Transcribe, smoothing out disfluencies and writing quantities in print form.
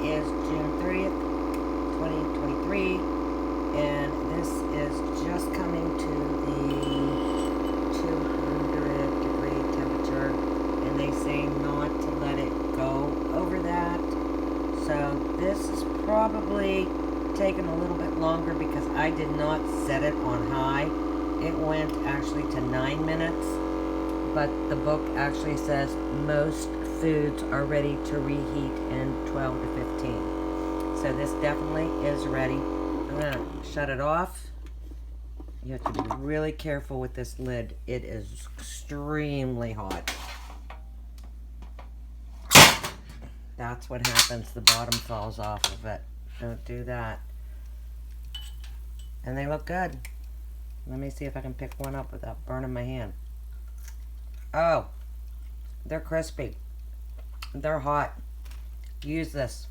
is June 30th, 2023, and this is just coming to the 200 degree temperature, and they say not to let it go over that. So this is probably taking a little bit longer because I did not set it on high. It went actually to 9 minutes, but the book actually says most foods are ready to reheat in 12 to 15. So this definitely is ready. I'm gonna shut it off. You have to be really careful with this lid. It is extremely hot. That's what happens. The bottom falls off of it. Don't do that. And they look good. Let me see if I can pick one up without burning my hand. Oh, they're crispy. They're hot. Use this.